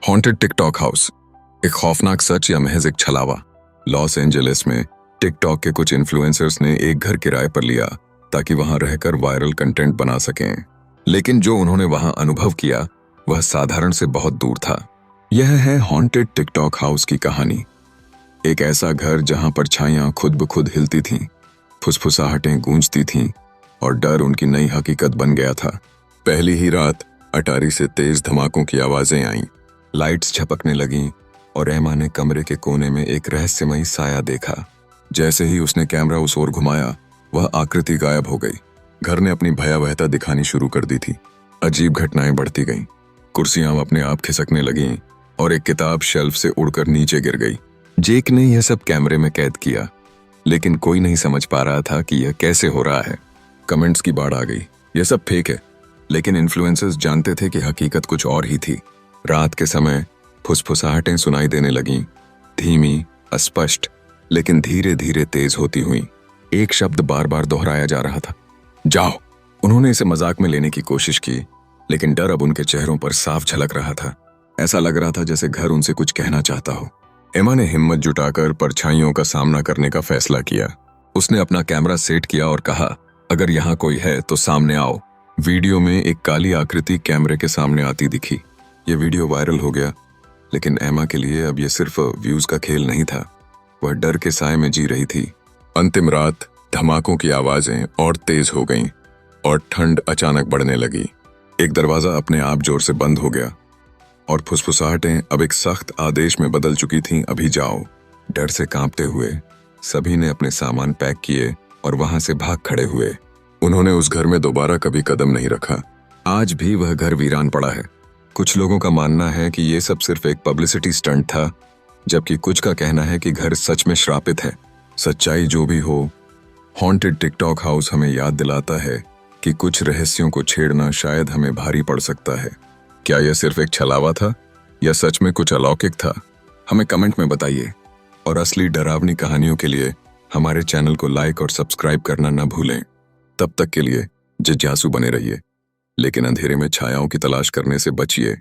Haunted TikTok house, एक खौफनाक सच या महज एक छलावा। लॉस एंजलिस में टिकटॉक के कुछ इन्फ्लुएंसर्स ने एक घर किराए पर लिया ताकि वहां रहकर वायरल कंटेंट बना सकें। लेकिन जो उन्होंने वहां अनुभव किया वह साधारण से बहुत दूर था। यह है हॉन्टेड टिकटॉक हाउस की कहानी। एक ऐसा घर जहां परछाइयां खुद ब खुद हिलती थीं, फुसफुसाहटें गूंजती थीं और डर उनकी नई हकीकत बन गया था। पहली ही रात अटारी से तेज धमाकों की आवाजें आईं, लाइट्स झपकने लगीं और एमा ने कमरे के कोने में एक रहस्यमयी साया देखा। जैसे ही उसने कैमरा उस ओर घुमाया, वह आकृति गायब हो गई। घर ने अपनी भयावहता दिखानी शुरू कर दी थी। अजीब घटनाएं बढ़ती गईं, कुर्सियां अपने आप खिसकने लगीं और एक किताब शेल्फ से उड़कर नीचे गिर गई। जेक ने यह सब कैमरे में कैद किया, लेकिन कोई नहीं समझ पा रहा था कि यह कैसे हो रहा है। कमेंट्स की बाढ़ आ गई, यह सब फेक है, लेकिन इन्फ्लुएंसर्स जानते थे कि हकीकत कुछ और ही थी। रात के समय फुसफुसाहटें सुनाई देने लगीं, धीमी, अस्पष्ट, लेकिन धीरे धीरे तेज होती हुई। एक शब्द बार बार दोहराया जा रहा था, जाओ। उन्होंने इसे मजाक में लेने की कोशिश की, लेकिन डर अब उनके चेहरों पर साफ झलक रहा था। ऐसा लग रहा था जैसे घर उनसे कुछ कहना चाहता हो। एमा ने हिम्मत जुटाकर परछाइयों का सामना करने का फैसला किया। उसने अपना कैमरा सेट किया और कहा, अगर यहाँ कोई है तो सामने आओ। वीडियो में एक काली आकृति कैमरे के सामने आती दिखी। ये वीडियो वायरल हो गया, लेकिन एमा के लिए अब यह सिर्फ व्यूज का खेल नहीं था। वह डर के साए में जी रही थी। अंतिम रात धमाकों की आवाजें और तेज हो गईं और ठंड अचानक बढ़ने लगी। एक दरवाजा अपने आप जोर से बंद हो गया और फुसफुसाहटें अब एक सख्त आदेश में बदल चुकी थीं, अभी जाओ। डर से कांपते हुए सभी ने अपने सामान पैक किए और वहां से भाग खड़े हुए। उन्होंने उस घर में दोबारा कभी कदम नहीं रखा। आज भी वह घर वीरान पड़ा है। कुछ लोगों का मानना है कि ये सब सिर्फ एक पब्लिसिटी स्टंट था, जबकि कुछ का कहना है कि घर सच में श्रापित है। सच्चाई जो भी हो, हॉन्टेड टिकटॉक हाउस हमें याद दिलाता है कि कुछ रहस्यों को छेड़ना शायद हमें भारी पड़ सकता है। क्या यह सिर्फ एक छलावा था या सच में कुछ अलौकिक था? हमें कमेंट में बताइए। और असली डरावनी कहानियों के लिए हमारे चैनल को लाइक और सब्सक्राइब करना न भूलें। तब तक के लिए जिज्ञासु बने रहिए, लेकिन अंधेरे में छायाओं की तलाश करने से बचिए।